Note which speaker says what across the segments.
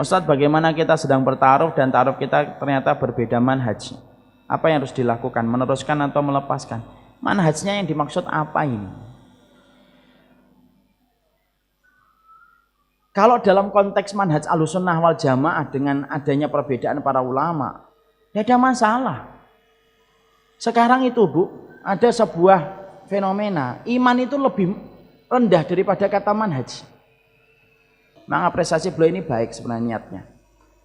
Speaker 1: Ustadz, bagaimana kita sedang bertaruh dan taruh kita ternyata berbeda manhaj? Apa yang harus dilakukan? Meneruskan atau melepaskan? Manhajnya yang dimaksud apa ini? Kalau dalam konteks manhaj Ahlussunnah wal Jamaah dengan adanya perbedaan para ulama, tidak ada masalah. Sekarang itu Bu, ada sebuah fenomena, iman itu lebih rendah daripada kata manhaj. Mengapresiasi beliau ini baik sebenarnya niatnya.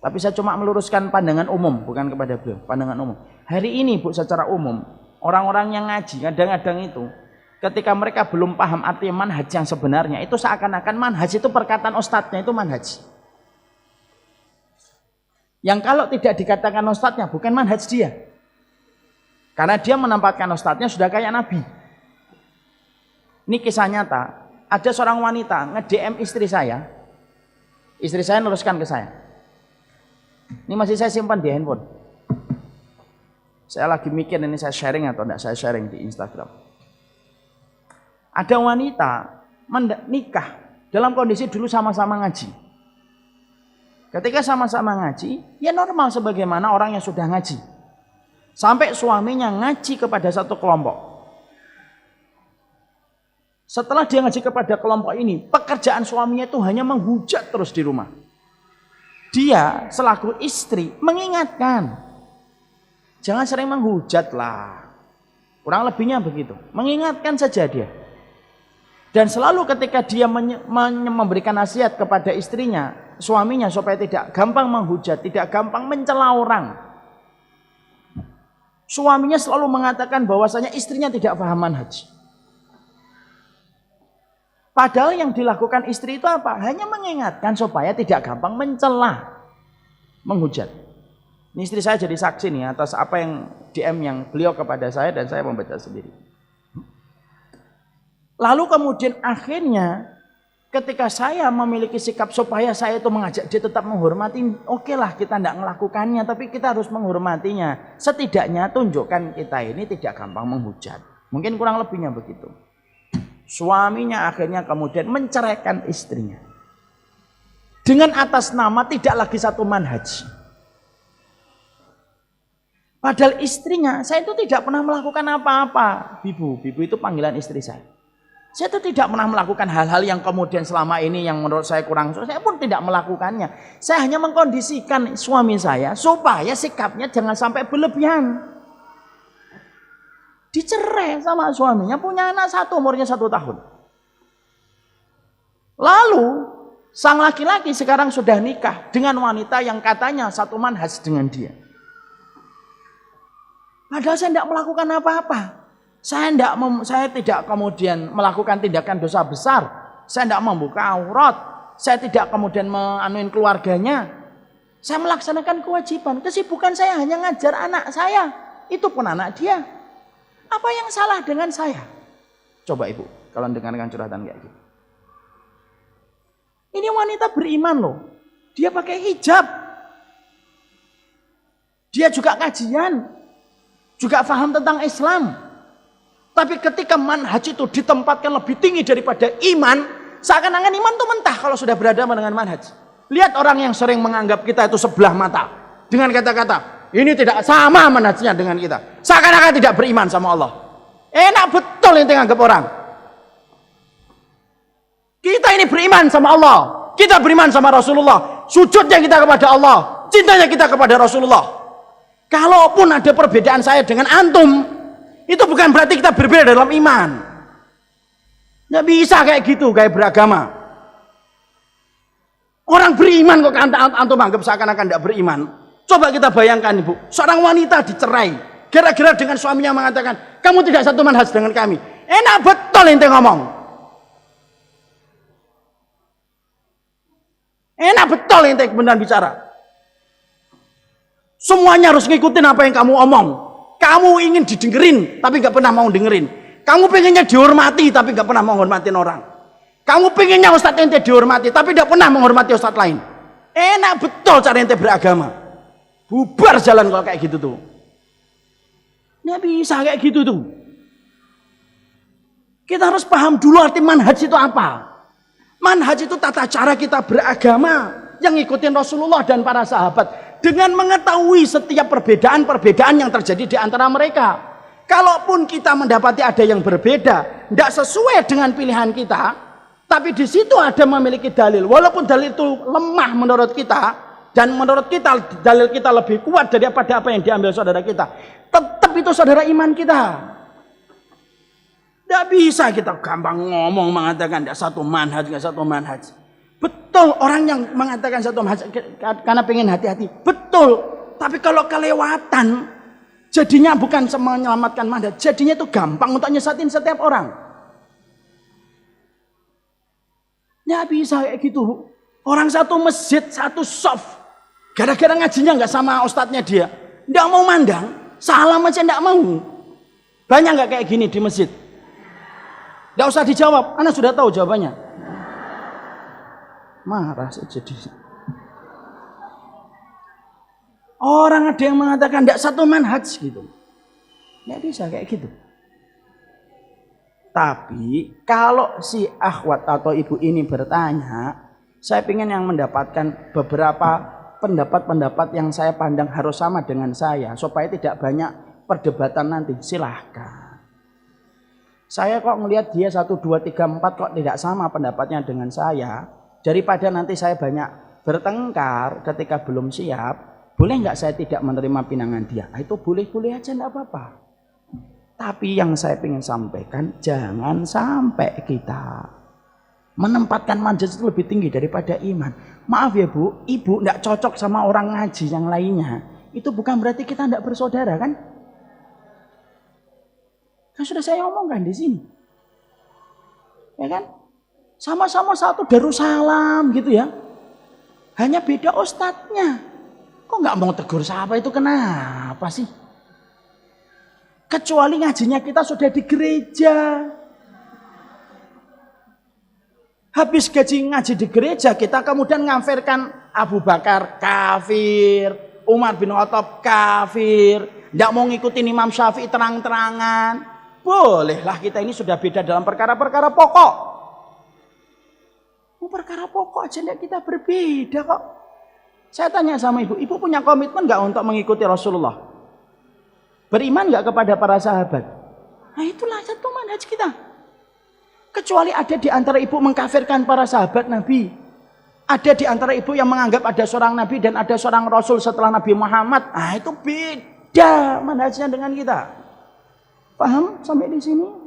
Speaker 1: Tapi saya cuma meluruskan pandangan umum, bukan kepada beliau, pandangan umum. Hari ini Bu, secara umum, orang-orang yang ngaji kadang-kadang itu ketika mereka belum paham arti manhaj yang sebenarnya, itu seakan-akan manhaj itu perkataan ustadznya itu manhaj. Yang kalau tidak dikatakan ustadznya bukan manhaj dia. Karena dia menempatkan ustadznya sudah kayak nabi. Ini kisah nyata, ada seorang wanita nge-DM istri saya neruskan ke saya. Ini masih saya simpan di handphone. Saya lagi mikir ini saya sharing atau tidak saya sharing di Instagram. Ada wanita nikah dalam kondisi dulu sama-sama ngaji. Ketika sama-sama ngaji, ya normal sebagaimana orang yang sudah ngaji. Sampai suaminya ngaji kepada satu kelompok. Setelah dia ngaji kepada kelompok ini, pekerjaan suaminya itu hanya menghujat terus di rumah. Dia selaku istri mengingatkan, jangan sering menghujat lah. Kurang lebihnya begitu. Mengingatkan saja dia. Dan selalu ketika dia memberikan nasihat kepada istrinya, suaminya supaya tidak gampang menghujat, tidak gampang mencela orang. Suaminya selalu mengatakan bahwasanya istrinya tidak paham manhaj. Padahal yang dilakukan istri itu apa? Hanya mengingatkan supaya tidak gampang mencela, menghujat. Ini istri saya jadi saksi nih atas apa yang DM yang beliau kepada saya dan saya membaca sendiri. Lalu kemudian akhirnya ketika saya memiliki sikap supaya saya itu mengajak dia tetap menghormati, oke lah kita tidak melakukannya, tapi kita harus menghormatinya. Setidaknya tunjukkan kita ini tidak gampang menghujat. Mungkin kurang lebihnya begitu. Suaminya akhirnya kemudian menceraikan istrinya. Dengan atas nama tidak lagi satu manhaj. Padahal istrinya, saya itu tidak pernah melakukan apa-apa. Bibu itu panggilan istri saya. Saya itu tidak pernah melakukan hal-hal yang kemudian selama ini yang menurut saya kurang. Saya pun tidak melakukannya. Saya hanya mengkondisikan suami saya supaya sikapnya jangan sampai berlebihan. Dicerai sama suaminya, punya anak satu, umurnya 1 tahun. Lalu sang laki-laki sekarang sudah nikah dengan wanita yang katanya satu manhaj dengan dia. Padahal saya tidak melakukan apa-apa. Saya tidak kemudian melakukan tindakan dosa besar. Saya tidak membuka aurat. Saya tidak kemudian menanuin keluarganya. Saya melaksanakan kewajiban. Kesibukan saya hanya ngajar anak saya. Itu pun anak dia. Apa yang salah dengan saya? Coba ibu, kalau dengarkan curhatan kayak gitu. Ini wanita beriman loh. Dia pakai hijab. Dia juga kajian. Juga paham tentang Islam. Tapi ketika manhaj itu ditempatkan lebih tinggi daripada iman, seakan-akan iman itu mentah kalau sudah berhadapan dengan manhaj. Lihat orang yang sering menganggap kita itu sebelah mata. Dengan kata-kata, ini tidak sama manhajnya dengan kita. Seakan-akan tidak beriman sama Allah. Enak betul yang menganggap orang. Kita ini beriman sama Allah. Kita beriman sama Rasulullah. Sujudnya kita kepada Allah. Cintanya kita kepada Rasulullah. Kalaupun ada perbedaan saya dengan antum, itu bukan berarti kita berbeda dalam iman. Nggak bisa kayak gitu, kayak beragama. Orang beriman kok antum anggap seakan-akan tidak beriman. Coba kita bayangkan ibu, seorang wanita dicerai gara-gara dengan suaminya mengatakan kamu tidak satu manhaj dengan kami. Enak betul ente ngomong. Enak betul ente benar bicara. Semuanya harus ngikutin apa yang kamu omong. Kamu ingin didengerin tapi gak pernah mau dengerin. Kamu pengennya dihormati tapi gak pernah menghormatin orang. Kamu pengennya ustadz ente dihormati tapi gak pernah menghormati ustadz lain. Enak betul cara ente beragama. Bubar jalan kalau kayak gitu tuh. Nggak bisa kayak gitu tuh. Kita harus paham dulu arti manhaj itu apa. Manhaj itu tata cara kita beragama. yang ngikutin Rasulullah dan para sahabat dengan mengetahui setiap perbedaan-perbedaan yang terjadi di antara mereka. Kalaupun kita mendapati ada yang berbeda, tidak sesuai dengan pilihan kita, tapi di situ ada memiliki dalil, walaupun dalil itu lemah menurut kita, dan menurut kita dalil kita lebih kuat daripada apa yang diambil saudara kita, tetap itu saudara iman kita. Tidak bisa kita gampang ngomong mengatakan tidak satu manhaj, tidak satu manhaj. Betul orang yang mengatakan satu manhaj karena pengen hati-hati. Betul. Tapi kalau kelewatan, jadinya bukan menyelamatkan manhaj, jadinya itu gampang untuk nyesatin setiap orang. Tidak bisa kayak gitu. Orang satu masjid, satu soft, gara-gara ngajinya nggak sama ustadznya dia, tidak mau mandang, salam aja tidak mau. Banyak nggak kayak gini di masjid? Tidak usah dijawab, Anda sudah tahu jawabannya. Marah saja dia. Orang ada yang mengatakan tidak satu manhaj gitu. Tidak bisa kayak gitu. Tapi kalau si akhwat atau ibu ini bertanya, saya ingin yang mendapatkan beberapa pendapat-pendapat yang saya pandang harus sama dengan saya, supaya tidak banyak perdebatan nanti. Silahkan. Saya kok melihat dia 1, 2, 3, 4 kok tidak sama pendapatnya dengan saya. Daripada nanti saya banyak bertengkar ketika belum siap, boleh nggak saya tidak menerima pinangan dia? Nah, itu boleh-boleh aja, enggak apa-apa. Tapi yang saya ingin sampaikan, jangan sampai kita menempatkan manhaj itu lebih tinggi daripada iman. Maaf ya Bu, ibu enggak cocok sama orang ngaji yang lainnya. Itu bukan berarti kita enggak bersaudara kan? Kan sudah saya omongkan di sini. Ya kan? Sama-sama satu Darussalam gitu ya. Hanya beda ustadznya. Kok nggak mau tegur siapa itu kenapa sih? Kecuali ngajinya kita sudah di gereja. Habis ngaji di gereja, kita kemudian ngafirkan Abu Bakar kafir, Umar bin Khattab kafir, tidak mau ngikutin Imam Syafi'i terang-terangan. Bolehlah, kita ini sudah beda dalam perkara-perkara pokok. Perkara pokok aja kita berbeda kok. Saya tanya sama ibu punya komitmen nggak untuk mengikuti Rasulullah? Beriman nggak kepada para sahabat? Nah itulah satu manhaj kita. Kecuali ada di antara ibu mengkafirkan para sahabat Nabi. Ada di antara ibu yang menganggap ada seorang Nabi dan ada seorang Rasul setelah Nabi Muhammad. Nah itu beda manhajnya dengan kita. Paham sampai di sini?